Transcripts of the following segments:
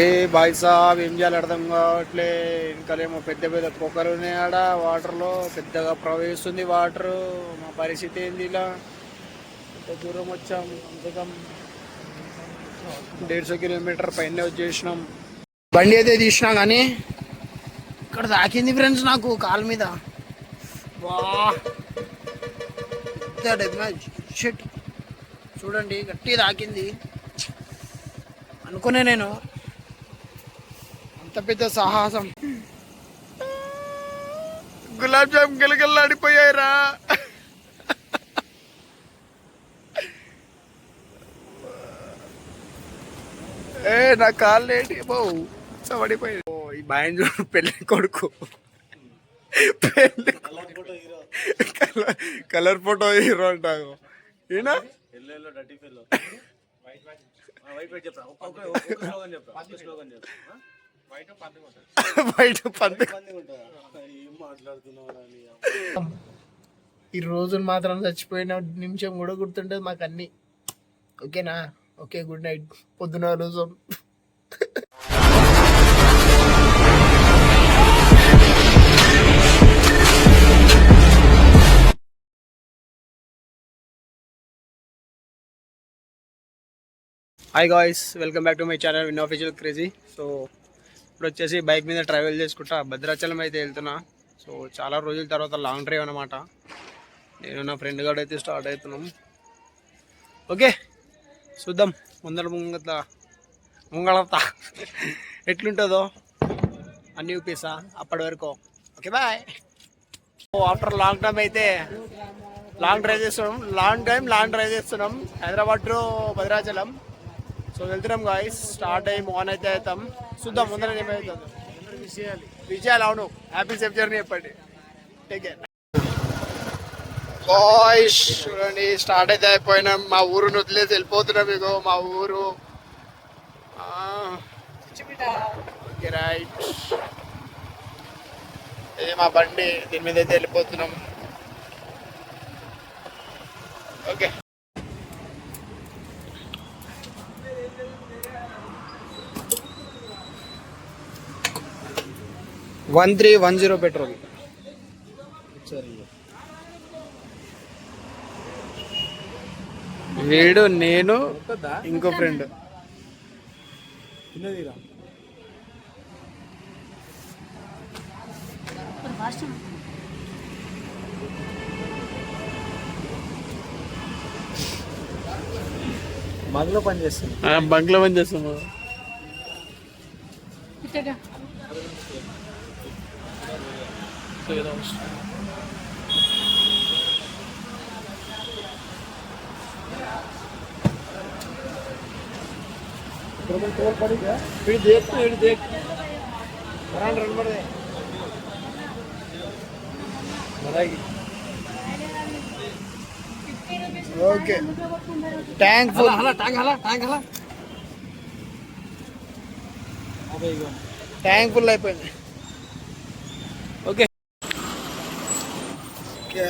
ఏ bye సాబ్ ఏం చేయాలి అర్థం కావట్లే. ఇంకాలేమో పెద్ద పెద్ద పొక్కలు ఉన్నాయి ఆడ వాటర్లో, పెద్దగా ప్రవహిస్తుంది వాటర్. మా పరిస్థితి ఏంది ఇలా? ఎంత దూరం వచ్చాం, అంతకం 150 కిలోమీటర్ పైన వచ్చేసినాం. బండి అయితే తీసినా కానీ ఇక్కడ తాకింది ఫ్రెండ్స్ నాకు కాలు మీద. వా షిట్, చూడండి గట్టి తాకింది అనుకునే నేను. అంత పెద్ద సాహసం. గులాబ్ జామ్ గిలగిల్లాడిపోయాయిరా. నా కాళ్ళు ఏంటి బావు పడిపోయాయి. ఈ బాయ్ చూడు, పెళ్ళి కొడుకు, పెళ్ళి కలర్ ఫోటో హీరో అంటావు ఈయన. ఈ రోజును మాత్రం చచ్చిపోయిన నిమిషం కూడా గుర్తుంటది మాకు అన్ని. ఓకేనా? Okay, good night. పొద్దున రోజు hi guys, welcome back to my channel win official crazy. So ఇప్పుడు వచ్చేసి బైక్ మీద ట్రావెల్ చేసుకుంటా భద్రాచలం అయితే వెళ్తున్నా. సో చాలా రోజుల తర్వాత లాంగ్ డ్రైవ్ అనమాట. నేను నా ఫ్రెండ్ గారు అయితే స్టార్ట్ అవుతున్నాం. ఓకే, చూద్దాం ముంగళత ఎట్లుంటుందో అన్ని చూపిస్తా. అప్పటి వరకు okay, bye. After long time అయితే లాంగ్ డ్రైవ్ చేస్తున్నాం హైదరాబాద్ టు భద్రాచలం. సో వెళ్తున్నాం గాయస్. స్టార్ట్ అయ్యి మార్న్ అయితే అవుతాం. చూద్దాం ముందర ఏమవుతుంది. విజయాలు అవును. హ్యాపీ సేఫ్ జర్నీ చెప్పండి. Take care boys. చూడండి స్టార్ట్ అయితే అయిపోయినాం. మా ఊరుని వదిలేసి వెళ్ళిపోతున్నాం. ఇగో మా ఊరు. ఓకే రైట్, ఇది మా బండి. దీని మీద అయితే వెళ్ళిపోతున్నాం. Okay, 1310 petrol. వీడు, నేను, ఇంకో ఫ్రెండ్. బంగ్లో పని చేస్తాము. ఓకే, ట్యాంక్ ఫుల్ అయిపోయింది. Okay okay.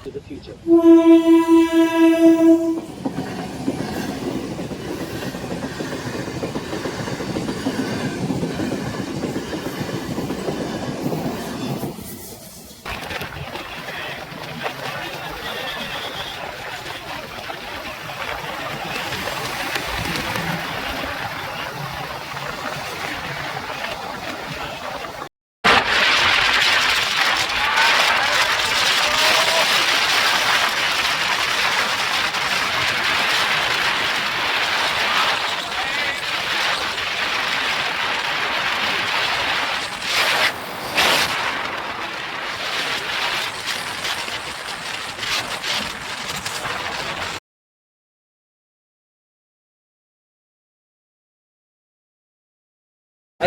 To the future.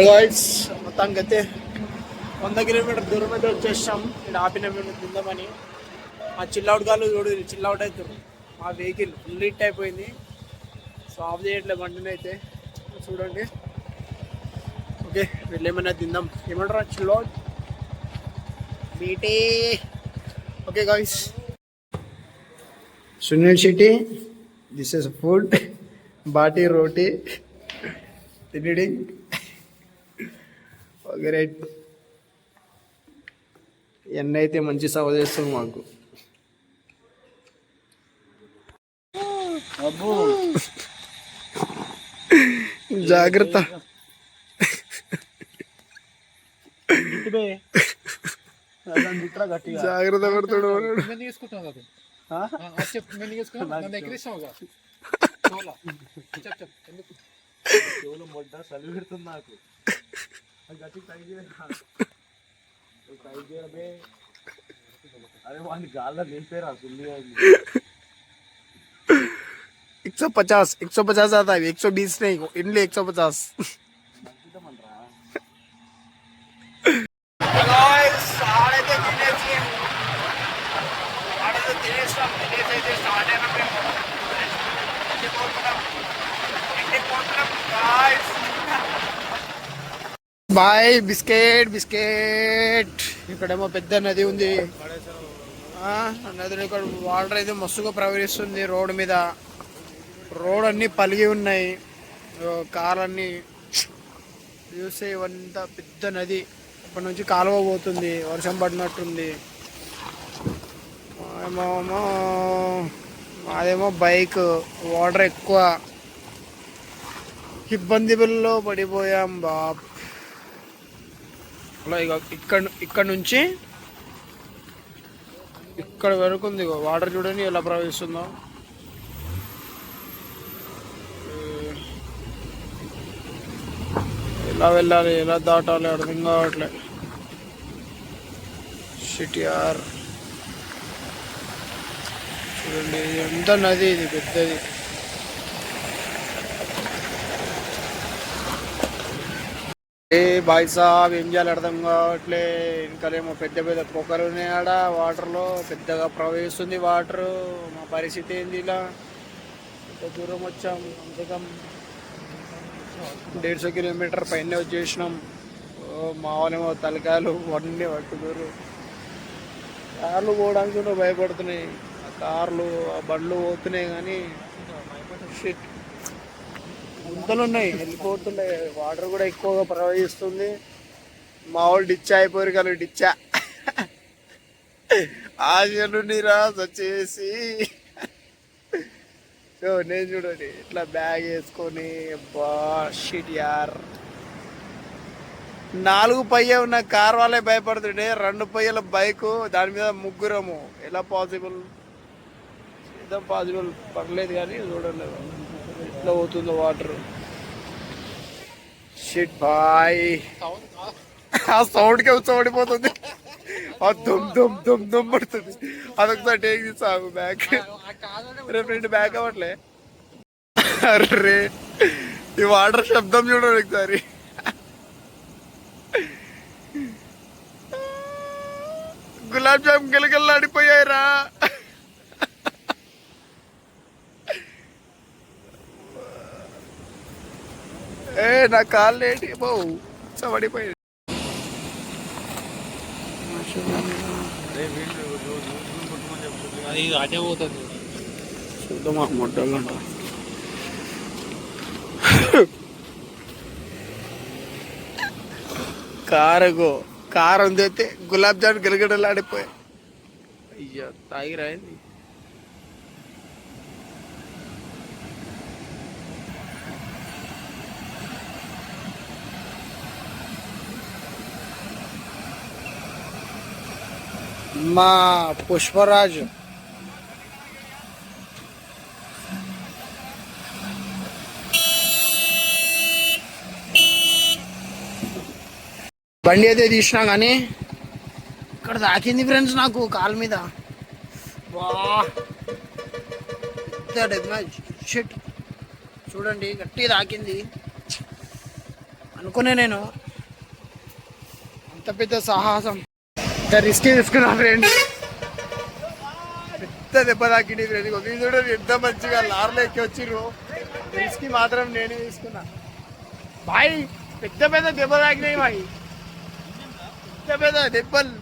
Guys మొత్తానికి అయితే 100 కిలోమీటర్ దూరం అయితే వచ్చేసాం. ఇక్కడ ఆపిన మేము తిందామని. మా చిల్అవుట్ గాలు చూడు, చిల్అవుట్ అవుతారు. మా వెహికల్ ఫుల్ హిట్ అయిపోయింది. సో ఆఫ్ చేయట్లేదు బండిని అయితే చూడండి. ఓకే వీళ్ళు ఏమైనా తిందాం. ఏమంటారా చిల్అవుట్ బీటీ. Okay guys, Sunil Shetty, this is food, బాటీ రోటీ తినడం. Okay right. ఎన్న అయితే మంచి సర్వ్ చేస్తుంది మాకు. జాగ్రత్త జాగ్రత్త పడుతాడు. अरे वाली गाला नहीं पे रहा सुन लिया 150 आता है, 120 नहीं, इनले 150. Bye biscuit biscuit. ఇక్కడేమో పెద్ద నది ఉంది. నదిలో ఇక్కడ వాటర్ అయితే మస్తుగా ప్రవహిస్తుంది. రోడ్డు మీద రోడ్ అన్నీ పలిగి ఉన్నాయి. కార్లన్నీ చూస్తే ఇవంతా పెద్ద నది. ఇప్పటి నుంచి కాలువ పోతుంది. వర్షం పడినట్టుంది. మాదేమో బైక్, వాటర్ ఎక్కువ, ఇబ్బందుల్లో పడిపోయాం బాబ్. అలా ఇక ఇక్కడ నుంచి ఇక్కడ వరకు ఉంది. వాటర్ చూడండి ఎలా ప్రవహిస్తుందో. ఎలా వెళ్ళాలి, ఎలా దాటాలి అర్థం కావట్లే. సిటిఆర్ చూడండి, ఎంత నది ఇది పెద్దది. ఏ బాయ్ సాబ్ ఏం చేయాలి అర్థం కావట్లే. ఇంకానేమో పెద్ద పెద్ద పొక్కలు ఉన్నాయి ఆడ. వాటర్లో పెద్దగా ప్రవహిస్తుంది వాటర్. మా పరిస్థితి ఏంది? ఇలా ఇంత దూరం వచ్చాం. అంతకం 150 కిలోమీటర్ పైన వచ్చేసినాం. మా వాళ్ళేమో తలకాయలు అన్నీ పట్టుకోరు. కార్లు పోవడానికి కూడా భయపడుతున్నాయి. ఆ కార్లు, ఆ బండ్లు పోతున్నాయి కానీ షిట్ గుంతలు ఉన్నాయి, వెళ్ళిపోతున్నాయి. వాటర్ కూడా ఎక్కువగా ప్రవహిస్తుంది. మా వాళ్ళు డిచ్చా అయిపోయారు కదా. డిచ్చా ఆశలు నిరాశ చేసి సో నేను చూడండి ఇట్లా బ్యాగ్ వేసుకొని షిట్ యార్. 4 పయ్య ఉన్న కార్ వాళ్ళే భయపడుతుండే. 2 పయ్యల బైకు, దాని మీద ముగ్గురము. ఎలా పాసిబుల్? ఏదో పాసిబుల్ పర్లేదు కానీ చూడండి ఎట్లా పోతుందో వాటర్. షిట్ బాయ్, ఆ సౌండ్కే ఉచ్చబడిపోతుంది. దుమ్ దుమ్ దుమ్ దుమ్ పడుతుంది. అదొకసారి టేక్ తీసాగు బ్యాక్. రే ఫ్రెండ్ బ్యాక్ అవ్వట్లే. అర్రే ఈ వాటర్ శబ్దం చూడండి ఒకసారి. గులాబ్ జామ్ గిలగిల్లాడిపోయాయిరా. ఏ నా కాళ్ళు ఏంటి బావు చవడిపోయాయి. అటే పోతుంది చూద్దాం మాకు మొట్టలంట. కారు ఉంది అయితే గులాబ్ జామ్ గిలగిడలాడిపోయాయి. అయ్యా తాగిరాయింది. మా పుష్పరాజు బండి అయితే తీసినా కానీ ఇక్కడ తాకింది ఫ్రెండ్స్ నాకు కాలు మీద. షిట్ చూడండి గట్టి తాకింది. అనుకునే నేను అంత పెద్ద సాహసం ఇంత రిస్క్ తీసుకున్నా ఫ్రెండ్. పెద్ద దెబ్బ తాకింది ఫ్రెండ్. వీళ్ళు ఎంత మంచిగా లార్లో ఎక్కి వచ్చిర్రు. రిస్క్ మాత్రం నేనే తీసుకున్నా బాయ్. పెద్ద పెద్ద దెబ్బ తాకినాయి బాయ్, పెద్ద పెద్ద దెబ్బలు.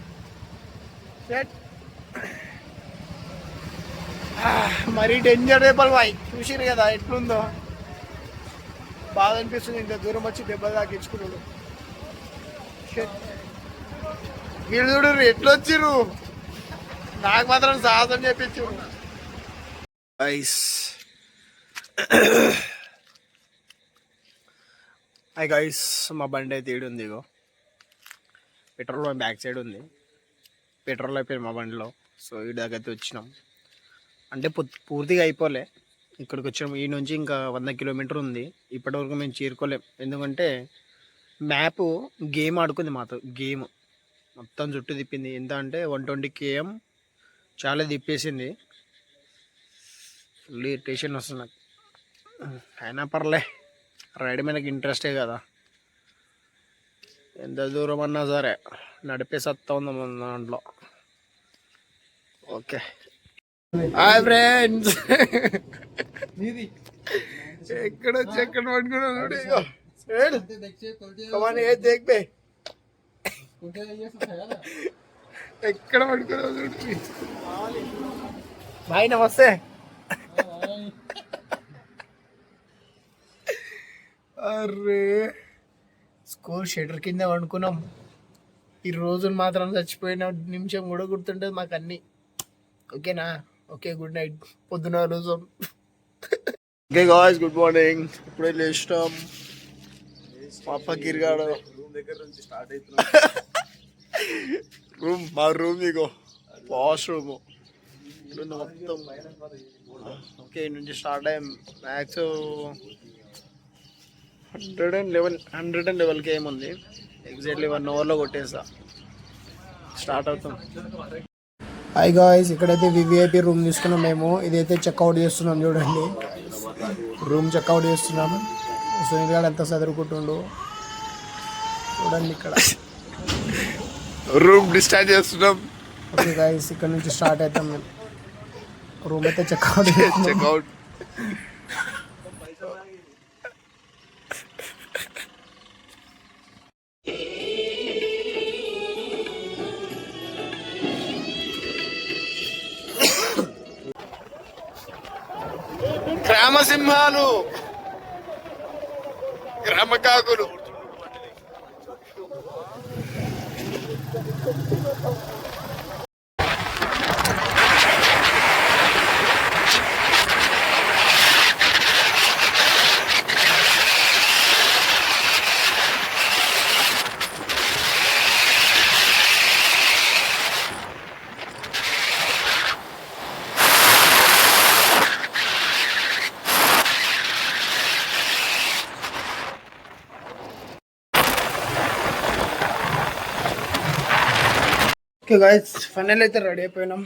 మరీ డేంజర్ దెబ్బలు బాయ్. చూసిరు కదా ఎట్లుందో, బాధ అనిపిస్తుంది ఇంత దూరం వచ్చి దెబ్బ తాకించుకున్నాడు. వీళ్ళు చూడు ఎట్లా వచ్చిర్రు, నాకు మాత్రం సాహసం చేపించు. హాయ్ గైస్, మా బండి అయితే ఈడు ఉంది. ఇగో పెట్రోల్ బ్యాక్ సైడ్ ఉంది. పెట్రోల్ అయిపోయింది మా బండిలో. సో ఈ దగ్గర వచ్చినాం అంటే పూర్తిగా అయిపోలే. ఇక్కడికి వచ్చినాం. ఈ నుంచి ఇంకా 100 కిలోమీటర్ ఉంది. ఇప్పటివరకు మేము చేరుకోలేం, ఎందుకంటే మ్యాప్ గేమ్ ఆడుకుంది మాతో. గేమ్ మొత్తం చుట్టూ తిప్పింది. ఎంత అంటే 120 km చాలా తిప్పేసింది. ఫుల్ ఇరిటేషన్ వస్తుంది నాకు. అయినా పర్లే, రైడ్ మీదకి ఇంట్రెస్టే కదా. ఎంత దూరం అన్నా సరే నడిపే సత్తా ఉంది మన దాంట్లో. Okay hi friends. ఎక్కడ వచ్చి ఎక్కడ పడుకున్నాడు ఎక్కడ పడుకున్నాడు భాయ్. నమస్తే. అరే స్కూల్ షెటర్ కింద వండుకున్నాం. ఈ రోజులు మాత్రం చచ్చిపోయిన నిమిషం కూడా గుర్తుంటుంది మాకు అన్నీ. ఓకేనా? Okay, good night. పొద్దున రోజు ఓకే గాయ్స్, గుడ్ మార్నింగ్. ఇప్పుడే లేచినాం. పాప గిరిగాడు రూమ్, మా రూమ్ ఇగో పాష్ రూమ్ మొత్తం. ఓకే, నుంచి స్టార్ట్ అయ్యాం. మ్యాక్స్ 111 km ఉంది. ఎగ్జాక్ట్లీ 1 అవర్లో కొట్టేసా. స్టార్ట్ అవుతాం. హాయ్ గాయ్స్, ఇక్కడైతే వివిఐపి రూమ్ తీసుకున్నాం మేము. ఇదైతే చెక్అవుట్ చేస్తున్నాం. చూడండి, రూమ్ చెక్అవుట్ చేస్తున్నాం. సునీల్ గారు ఎంత చదువుకుంటుండు చూడండి. ఇక్కడ రూమ్ డిస్టార్ట్ చేస్తున్నాం. ఓకే గాయ్స్, ఇక్కడ నుంచి స్టార్ట్ అవుతాం మేము. రూమ్ అయితే చెక్అవుట్. గ్రామసింహాలు, గ్రామ కాకులు. ఓకే గాయస్, ఫైనల్ అయితే రెడీ అయిపోయినాం.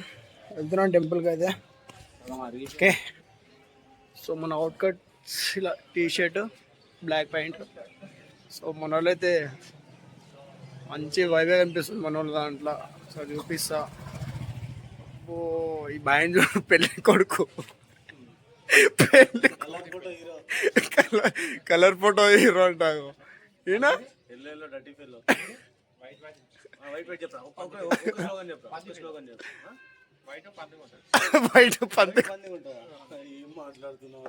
వెళ్తున్నాం టెంపుల్కి అయితే. ఓకే, సో మన అవుట్కట్స్ ఇలా టీషర్ట్, బ్లాక్ ప్యాంట్. సో మన వాళ్ళు అయితే మంచి వైబే కనిపిస్తుంది మన వాళ్ళ దాంట్లో. సో చూపిస్తా. ఓ ఈ బాయ్ చూడు, పెళ్ళి కొడుకు. కలర్ ఫోటో హీరో అంటావు ఈయన. బయట పంది మాట్లాడుతున్నావు.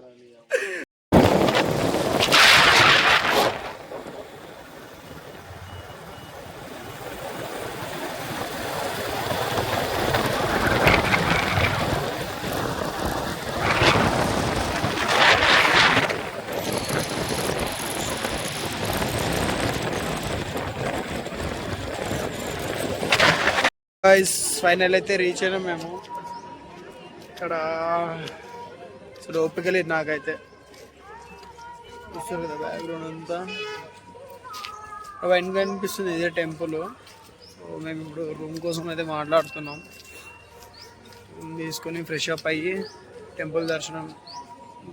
గాయ్స్, ఫైనల్ అయితే రీచ్ అయినాం మేము. ఇక్కడ అసలు ఓపిక లేదు నాకైతే. చూస్తారు కదా బ్యాక్గ్రౌండ్ అంతా అవన్నీ కనిపిస్తుంది. ఇదే టెంపుల్. సో మేము ఇప్పుడు రూమ్ కోసం అయితే మాట్లాడుతున్నాం. రూమ్ తీసుకొని ఫ్రెష్ అప్ అయ్యి టెంపుల్ దర్శనం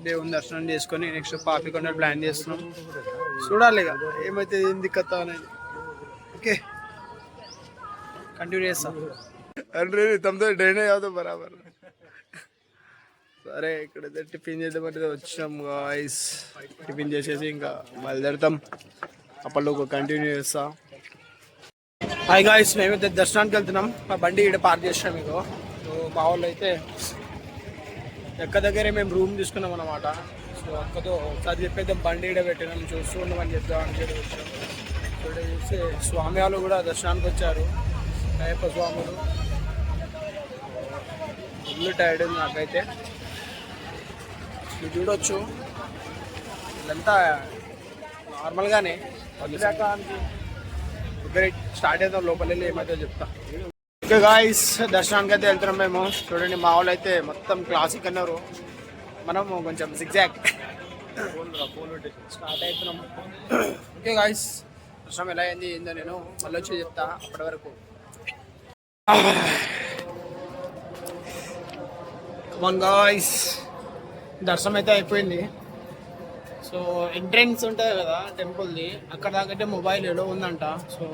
దేవుని దర్శనం చేసుకొని నెక్స్ట్ పాపికొండ ప్లాన్ చేస్తున్నాం. చూడాలి ఇక ఏమైతే ఏం దిక్కత అనేది. ఓకే కంటిన్యూ చేస్తాం. అంటే తమతో డైన్ అవుతాం బరాబర్. సరే ఇక్కడైతే టిఫిన్ చేద్దామంటే వచ్చాం గాయస్. టిఫిన్ చేసేసి ఇంకా బయలుదేరుతాం. అప్పట్లో ఒక కంటిన్యూ చేస్తా. హాయ్ గాయస్, మేమైతే దర్శనానికి వెళ్తున్నాం. మా బండి ఇక్కడ పార్క్ చేసినాం. మీకు సో మా వాళ్ళు అయితే ఎక్క దగ్గరే మేము రూమ్ తీసుకున్నాం అన్నమాట. సో అక్కతో ఒకసారి చెప్పేద్దాం బండి ఇక్కడ పెట్టినాం, చూస్తూ ఉండమని చెప్దామని చెప్పి వచ్చాం. ఇక్కడ చూస్తే స్వామి వాళ్ళు కూడా దర్శనానికి వచ్చారు. అయ్యప్ప స్వాములు. ఫుల్ టైర్డ్ ఉంది నాకైతే. మీరు చూడొచ్చు ఇదంతా నార్మల్గానే. దగ్గర స్టార్ట్ అవుతాం, లోపల వెళ్ళి ఏమైతే చెప్తా. ఓకే గాయస్, దర్శనానికి అయితే వెళ్తున్నాం మేము. చూడండి మా వాళ్ళు అయితే మొత్తం క్లాసిక్ అన్నారు, మనము కొంచెం సిగ్జాక్ స్టార్ట్ అవుతున్నాం. ఓకే గాయస్, దర్శనం ఎలా అయింది ఏందో నేను మళ్ళీ వచ్చి చెప్తా. అప్పటి వరకు కమాన్ గాయస్, దర్శనం అయితే అయిపోయింది. సో ఎంట్రెన్స్ ఉంటుంది కదా టెంపుల్ది, అక్కడ దాకంటే మొబైల్ ఎలా ఉందంట. సో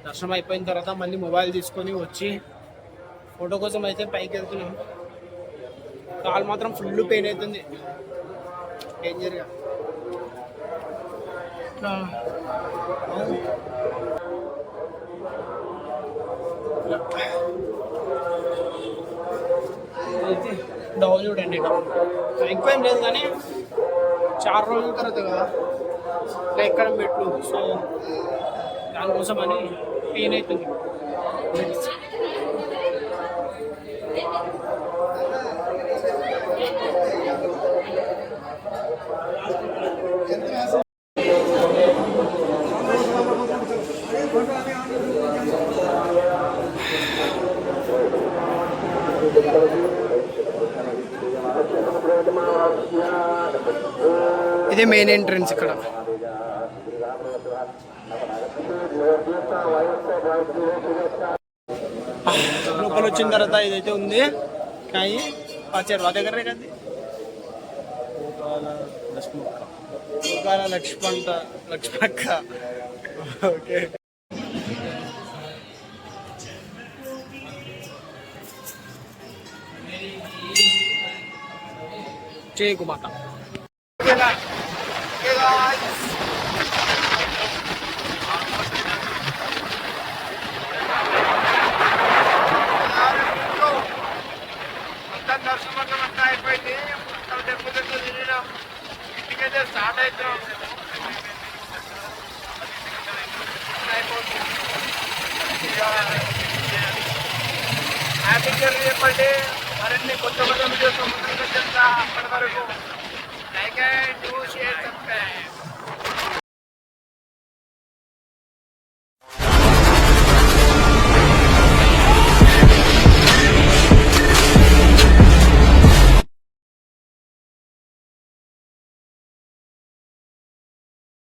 దర్శనం అయిపోయిన తర్వాత మళ్ళీ మొబైల్ తీసుకొని వచ్చి ఫోటో కోసం అయితే పైకి వెళ్తున్నాం. కాలు మాత్రం ఫుల్ పెయిన్ అవుతుంది డేంజర్గా. డౌన్ చూడండి, డౌన్ ఎక్కువ ఏం లేదు కానీ చాలా రోజుల తర్వాత కదా ఇట్లా ఎక్కడ మెట్లు. సో దానికోసం అని పెయిన్ అవుతుంది. ఇదే మెయిన్ ఎంట్రన్స్. ఇక్కడ లోపల వచ్చిన తర్వాత ఇదైతే ఉంది కానీ పాచారు మా దగ్గరే కదా. లక్ష్మక్క. ఓకే చేయకు మాట. దర్శనం అయిపోయింది. టెంపుల్ తిరిగినాం. ఇంటికైతే స్టార్ట్ అవుతున్నాం. హ్యాపీ జర్నీ చెప్పండి. మరిన్ని కొత్త కొత్త వీడియోస్ ముందుకు వచ్చేస్తా. అప్పటి వరకు లైక్ అండ్ షేర్ సబ్స్క్రైబ్.